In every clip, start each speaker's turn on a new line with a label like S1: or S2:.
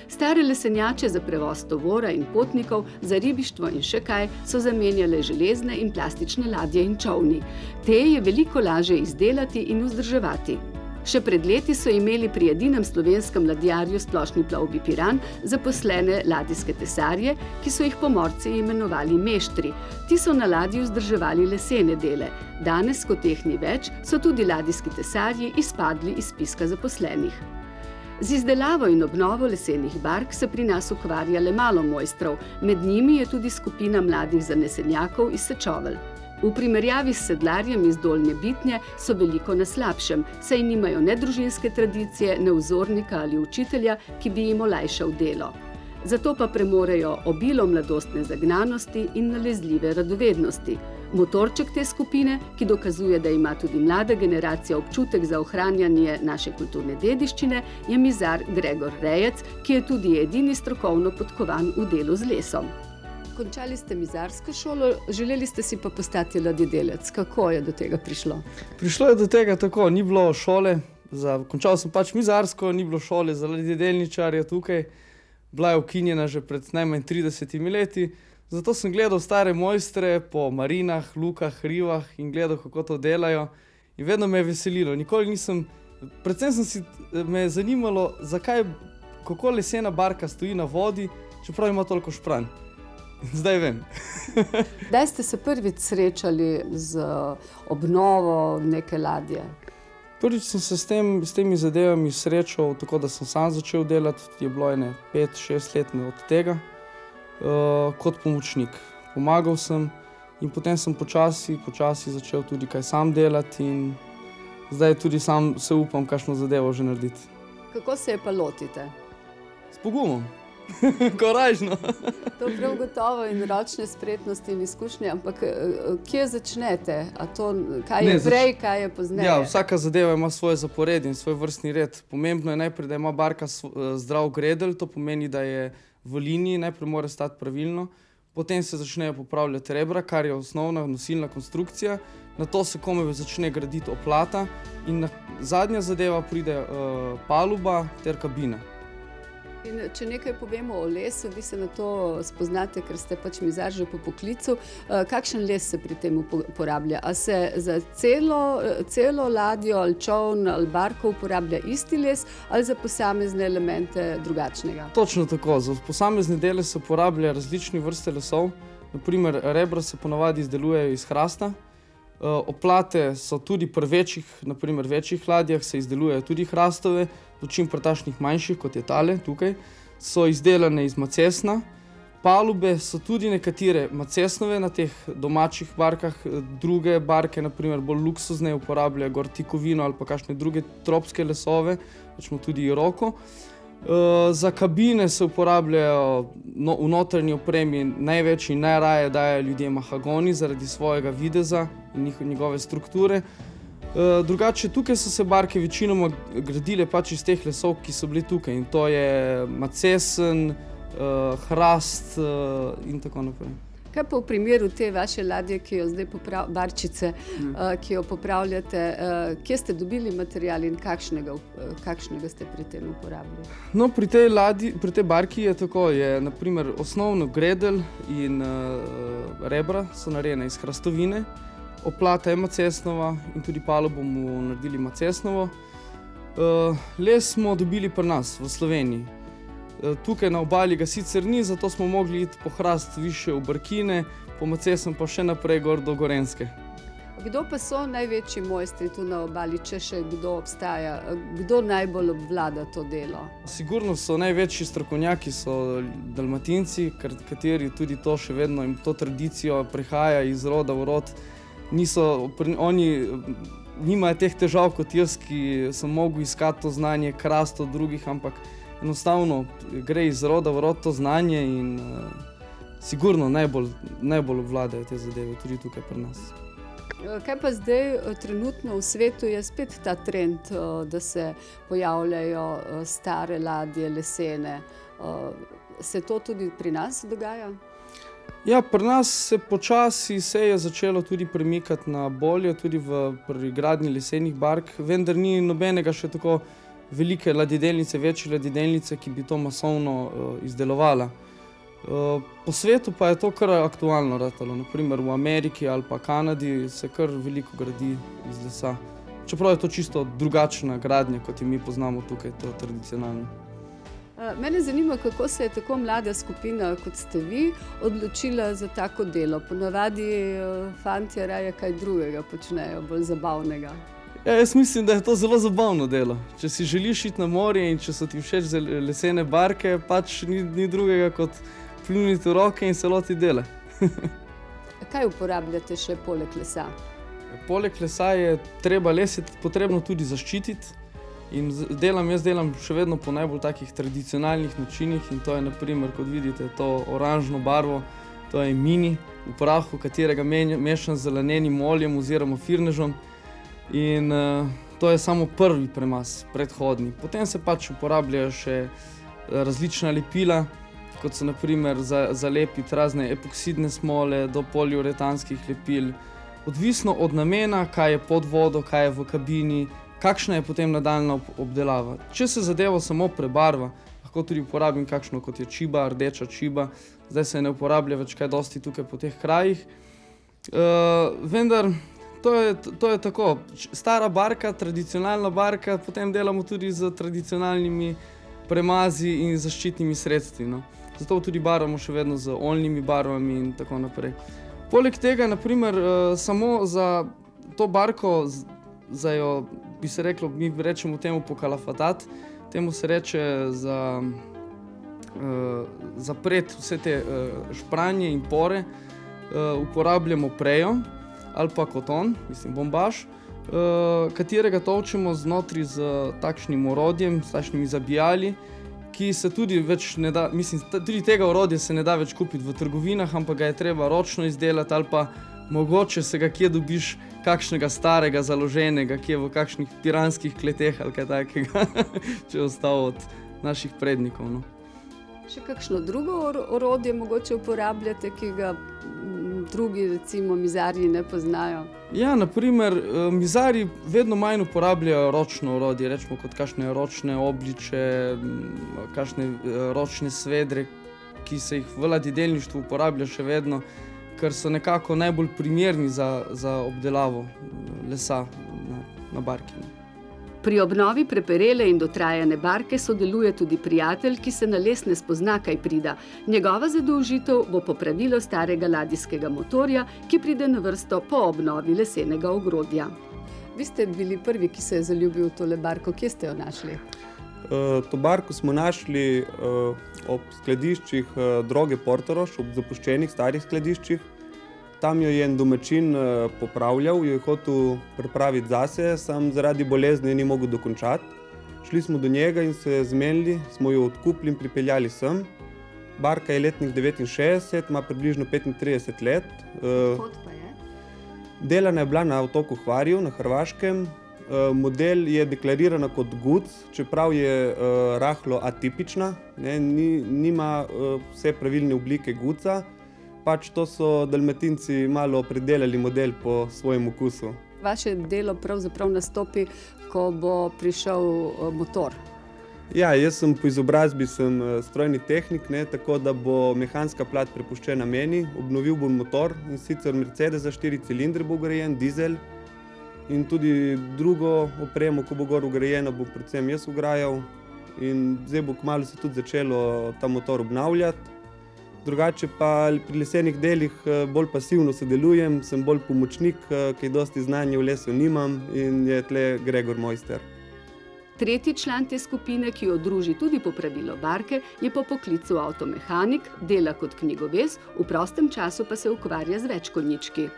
S1: Stare lesenjače za prevoz tovora in potnikov, za ribištvo in še kaj so zamenjale železne in plastične ladje in čolni. Te je veliko lažje izdelati in vzdrževati. Še pred leti so imeli pri edinem slovenskem ladjarju Splošni plovbi Piran zaposlene ladijske tesarje, ki so jih pomorci imenovali meštri. Ti so na ladji vzdrževali lesene dele. Danes, ko teh ni več, so tudi ladijski tesarji izpadli iz spiska zaposlenih. Z izdelavo in obnovo lesenih bark se pri nas ukvarja le malo mojstrov, med njimi je tudi skupina mladih zanesenjakov iz Sečovelj. V primerjavi s sedlarjem iz Dolnje Bitnje so veliko na slabšem, saj nimajo ne družinske tradicije, ne vzornika ali učitelja, ki bi jim olajšal delo. Zato pa premorejo obilo mladostne zagnanosti in nalezljive radovednosti. Motorček te skupine, ki dokazuje, da ima tudi mlada generacija občutek za ohranjanje naše kulturne dediščine, je mizar Gregor Rejec, ki je tudi edini strokovno podkovan v delu z lesom. Končali ste mizarsko šolo, želeli ste si pa postati ladjedelec. Kako je do tega prišlo?
S2: Prišlo je do tega tako, ni bilo šole, končal sem pač mizarsko, ni bilo šole za ladjedelničarja tukaj. Bila je ukinjena že pred najmanj 30 leti, zato sem gledal stare mojstre po marinah, lukah, rivah in gledal, kako to delajo. In vedno me je veselilo. Predvsem me je zanimalo, kako lesena barka stoji na vodi, čeprav ima toliko špranj. Zdaj vem.
S1: Kdaj ste se prvič srečali z obnovo neke ladje?
S2: Prvič sem se s temi zadevami srečal, tako da sem sam začel delati, je bilo 5-6 let od tega, kot pomočnik. Pomagal sem in potem sem počasi začel tudi kaj sam delati in zdaj tudi sam se upam, kakšno zadevo že narediti.
S1: Kako se je pa lotite?
S2: S pogumom. Korajžno.
S1: To prav gotovo in ročne spretnosti in izkušnje, ampak kje začnete? Kaj je prej, kaj je pozneje?
S2: Ja, vsaka zadeva ima svoje zaporedje in svoj vrstni red. Pomembno je najprej, da ima barka zdrav gredelj, to pomeni, da je v liniji, najprej mora stati pravilno, potem se začnejo popravljati rebra, kar je osnovna nosilna konstrukcija, nato se komaj začne graditi oplata in zadnja zadeva pride paluba ter kabina.
S1: In če nekaj povemo o lesu, vi se na to spoznate, ker ste pač mizar že po poklicu. Kakšen les se pri tem uporablja? A se za celo ladjo ali čoln ali barko uporablja isti les ali za posamezne elemente drugačnega?
S2: Točno tako. Za posamezne dele se uporablja različne vrste lesov. Naprimer, rebra se ponavadi izdelujejo iz hrasta. Oplate so tudi pri večjih ladjah se izdelujejo tudi hrastove, dočim pri takšnih manjših, kot je tale tukaj, so izdelane iz macesna. Palube so tudi nekatere macesnove na teh domačih barkah, druge barke, naprimer bolj luksuzne, uporabljajo gor tikovino ali pa kakšne druge tropske lesove, rečemo tudi iroko. Za kabine se uporabljajo v notranji opremi največ in najraje dajo ljudje mahagoni zaradi svojega videza in njegove strukture. Drugače, tukaj so se barke večinoma gradile pač iz teh lesov, ki so bili tukaj. In to je macesen, hrast in tako naprej.
S1: Kaj pa v primeru te vaše ladje, ki jo zdaj barčice, ki jo popravljate, kje ste dobili material in kakšnega ste pri tem uporabili?
S2: No, pri tej barki je tako, je naprimer osnovno gredelj in rebra so narejene iz hrastovine, oplata je macesnova in tudi palubo bomo naredili macesnovo. Les smo dobili pri nas v Sloveniji. Tukaj na obali ga sicer ni, zato smo mogli iti po hrast više v Brkine, po macesnem pa še naprej gor do Gorenjske.
S1: Kdo pa so največji mojstri tu na obali, če še kdo obstaja? Kdo najbolj obvlada to delo? Sigurno
S2: so največji strokovnjaki, so Dalmatinci, kateri tudi to še vedno in to tradicijo prehaja iz roda v rod. Oni nimajo teh težav kot jaz, ki sem mogel iskati to znanje, krasti od drugih, ampak enostavno gre iz roda v rod to znanje in sigurno najbolj obvladajo te zadeve tudi tukaj pri nas.
S1: Kaj pa zdaj trenutno v svetu je spet ta trend, da se pojavljajo stare ladje, lesene. Se to tudi pri nas dogaja?
S2: Ja, pri nas se počasi je začelo tudi premikati na bolje, tudi pri gradnji lesenih bark, vendar ni nobenega še tako velike ladjedelnice, večje ladjedelnice, ki bi to masovno izdelovala. Po svetu pa je to kar aktualno ratalo. Naprimer v Ameriki ali pa Kanadi se kar veliko gradi iz lesa. Čeprav je to čisto drugačna gradnja, kot jo mi poznamo tukaj, to tradicionalno.
S1: Mene zanima, kako se je tako mlada skupina, kot ste vi, odločila za tako delo. Ponavadi fantje raje kaj drugega počnejo, bolj zabavnega.
S2: Ja, jaz mislim, da je to zelo zabavno delo. Če si želiš iti na morje in če so ti všeč lesene barke, pač ni drugega kot pljuniti v roke in se loti dela.
S1: Kaj uporabljate še poleg lesa?
S2: Poleg lesa je les je potrebno tudi zaščititi. In jaz delam še vedno po najbolj takih tradicionalnih načinih in to je, naprimer, kot vidite, to oranžno barvo, to je mini v prahu, katerega mešam z lanenim oljem oziroma firnežom. In to je samo prvi premaz, predhodni. Potem se pač uporabljajo še različna lepila, kot so naprimer zalepiti razne epoksidne smole do poliuretanskih lepil. Odvisno od namena, kaj je pod vodo, kaj je v kabini, kakšna je potem nadaljna obdelava. Če se zadeva samo prebarva, lahko tudi uporabim kakšno, kot je čiba, rdeča čiba. Zdaj se ne uporablja več kaj dosti tukaj po teh krajih. Vendar to je tako. Stara barka, tradicionalna barka, potem delamo tudi z tradicionalnimi premazi in zaščitnimi sredstvi. Zato tudi barvamo še vedno z oljnimi barvami in tako naprej. Poleg tega, naprimer, samo za to barko, za jo, bi se reklo, mi rečemo temu pokalafatat, temu se reče zapreti vse te špranje in pore, uporabljamo prejo ali pa koton, mislim bombaž, katerega tolčemo znotri z takšnim orodjem, s takšnimi zabijali, ki se tudi več ne da, mislim, tudi tega orodja se ne da več kupiti v trgovinah, ampak ga je treba ročno izdelati ali pa mogoče se ga kje dobiš kakšnega starega, založenega, kje v kakšnih piranskih kleteh ali kaj takega, če je ostal od naših prednikov.
S1: Še kakšno drugo orodje mogoče uporabljate, ki ga drugi, recimo, mizarji ne poznajo?
S2: Ja, naprimer, mizarji vedno manj uporabljajo ročno orodje, rečemo kot kakšne ročne obliče, kakšne ročne svedre, ki se jih v ladjedelništvu uporablja še vedno, ker so nekako najbolj primerni za obdelavo lesa na barki.
S1: Pri obnovi preperele in dotrajane barke sodeluje tudi prijatelj, ki se na les ne spozna kaj prida. Njegova zadolžitev bo popravilo starega ladijskega motorja, ki pride na vrsto po obnovi lesenega ogrodja. Vi ste bili prvi, ki se je zaljubil v tole barko. Kje ste jo našli?
S3: To barko smo našli ob skladiščih Droge Portorož, ob zapuščenih starih skladiščih. Tam jo je en domačin popravljal, jo je hotel pripraviti zase, sam zaradi bolezni ni mogel dokončati. Šli smo do njega in se zmenili, smo jo odkupili in pripeljali sem. Barka je letnik 69, ima približno 35 let.
S1: Kot pa je?
S3: Delana je bila na otoku Hvarju, na Hrvaškem. Model je deklarirana kot Guc, čeprav je rahlo atipična, nima vse pravilne oblike Guca. Pač to so Dalmatinci malo predelali model po svojem okusu.
S1: Vaše delo pravzaprav nastopi, ko bo prišel motor.
S3: Ja, jaz sem po izobrazbi strojni tehnik, tako da bo mehanska plat prepuščena meni. Obnovil bom motor, in sicer Mercedes za 4 cilindre bo ugrajen, dizel. In tudi drugo opremo, ko bo gor ugrajeno, bo predvsem jaz ugrajal. In zdaj bo kmalu se tudi začelo ta motor obnavljati. Drugače pa pri lesenih delih bolj pasivno sodelujem, sem bolj pomočnik, kaj dosti znanja v lesu nimam in je tle Gregor Mojster.
S1: Tretji član te skupine, ki jo druži tudi popravilo barke, je po poklicu avtomehanik, dela kot knjigovez, v prostem času pa se ukvarja z več konjički.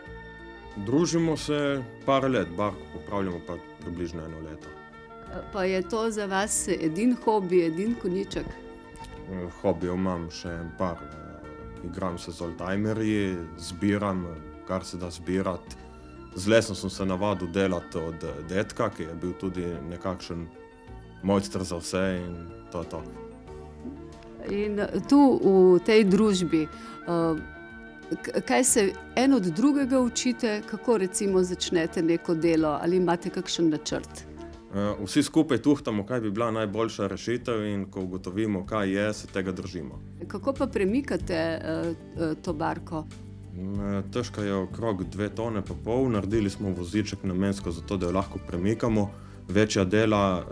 S4: Družimo se par let, barko popravljamo pa približno 1 leto.
S1: Pa je to za vas edin hobi, edin konjiček?
S4: Hobijev imam še en par. Igram se z oldtimerji, zbiram, kar se da zbirati. Z lesom sem se navadil delati od dedka, ki je bil tudi nekakšen mojster za vse in to je to.
S1: In tu v tej družbi, kaj se en od drugega učite, kako recimo začnete neko delo ali imate kakšen načrt?
S4: Vsi skupaj tuhtamo, kaj bi bila najboljša rešitev in ko ugotovimo, kaj je, se tega držimo.
S1: Kako pa premikate to barko?
S4: Težka je okrog 2,5 tone, naredili smo voziček namensko zato, da jo lahko premikamo. Večja dela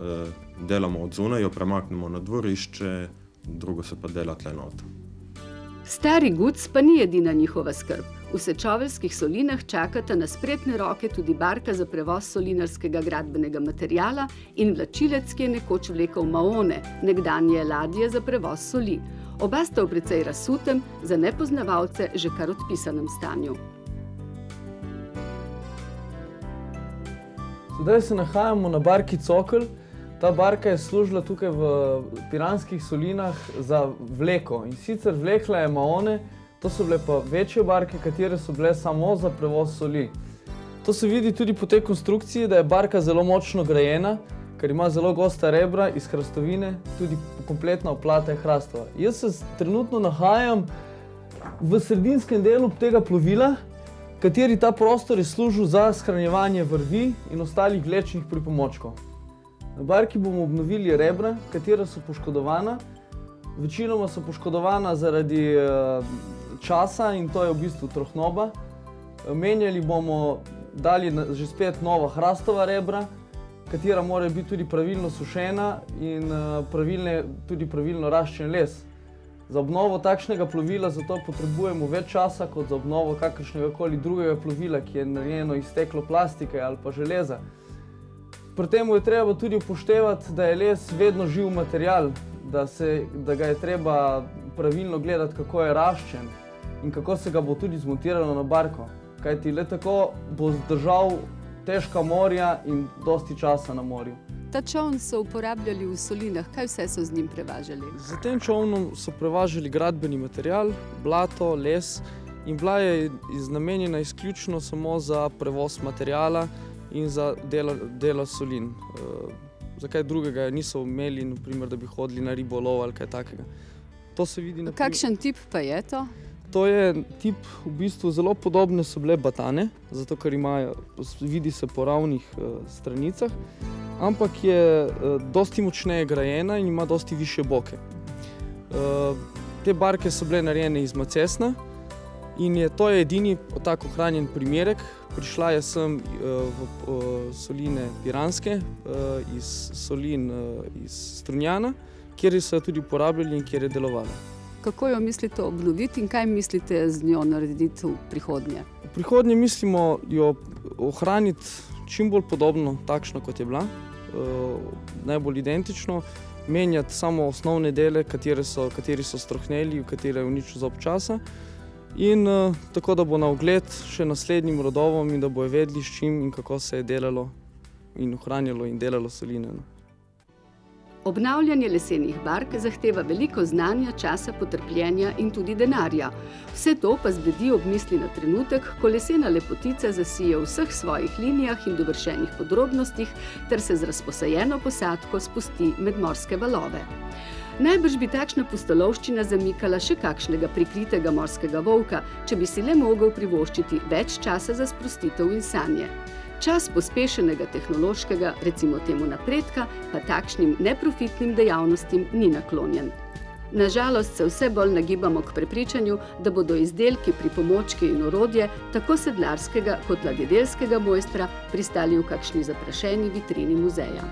S4: delamo od zunaj, jo premaknemo na dvorišče, drugo se pa dela tle not.
S1: Stari Guc pa ni edina njihova skrb. V Sečoveljskih solinah čakata na spretne roke tudi barka za prevoz solinarskega gradbenega materiala in vlačilec, ki je nekoč vlekel maone, nekdanje ladje za prevoz soli. Oba sta v precej razsutem, za nepoznavalce že kar odpisanem stanju.
S2: Zdaj se nahajamo na barki Cokelj. Ta barka je služila tukaj v Piranskih solinah za vleko. In sicer vlekla je maone, to so bile pa večje barke, katere so bile samo za prevoz soli. To se vidi tudi po tej konstrukciji, da je barka zelo močno grajena, ker ima zelo gosta rebra iz hrastovine, tudi kompletna oplata je hrastova. Jaz se trenutno nahajam v sredinskem delu tega plovila, kateri ta prostor je služil za shranjevanje vrvi in ostalih vlečnih pripomočkov. Na barki bomo obnovili rebra, katera so poškodovana. Večinoma so poškodovana zaradi časa in to je v bistvu trohnoba. Menjali bomo, dali že spet nova hrastova rebra, katera mora biti tudi pravilno sušena in tudi pravilno raščen les. Za obnovo takšnega plovila zato potrebujemo več časa kot za obnovo kakršnega koli drugega plovila, ki je narejeno iz steklo plastike ali pa železa. Pri tem je treba tudi upoštevati, da je les vedno živ material, da ga je treba pravilno gledati, kako je raščen in kako se ga bo tudi zmontiralo na barko. Kajti le tako bo zdržal težka morja in dosti časa na morju.
S1: Ta čoln so uporabljali v solinah, kaj vse so z njim prevažali?
S2: Z tem čolnom so prevažali gradbeni material, blato, les in bila je namenjena izključno samo za prevoz materiala in za delo solin. Zakaj drugega niso imeli, naprimer, da bi hodili na ribolov ali kaj takega. To se vidi naprimer.
S1: Kakšen tip pa je to?
S2: To je tip, v bistvu zelo podobne so bile batane, zato ker imajo, vidi se po ravnih stranicah, ampak je dosti močneje grajena in ima dosti višje boke. Te barke so bile narejene iz macesna in to je edini tako ohranjen primerek. Prišla je sem v soline Piranske, iz solin iz Strunjana, kjer so jo tudi uporabljali in kjer je delovala.
S1: Kako jo mislite obnoviti in kaj mislite z njo narediti v prihodnje?
S2: V prihodnje mislimo jo ohraniti čim bolj podobno, takšno kot je bila, najbolj identično, menjati samo osnovne dele, kateri so strohneli, v katere je uničil zob časa, in tako, da bo na ogled še naslednjim rodovom in da bojo vedeli, s čim in kako se je delalo in ohranjalo in delalo soline.
S1: Obnavljanje lesenih bark zahteva veliko znanja, časa, potrpljenja in tudi denarja. Vse to pa zbledi ob misli na trenutek, ko lesena lepotica zasije v vseh svojih linijah in dovršenih podrobnostih ter se z razposajeno posadko spusti med morske valove. Najbrž bi takšna pustolovščina zamikala še kakšnega prikritega morskega volka, če bi si le mogel privoščiti več časa za sprostitev in sanje. Čas pospešenega tehnološkega, recimo temu napredka, pa takšnim neprofitnim dejavnostim ni naklonjen. Na žalost se vse bolj nagibamo k prepričanju, da bodo izdelki, pripomočki in orodje tako sedlarskega kot ladjedelskega mojstra pristali v kakšni zaprašeni vitrini muzeja.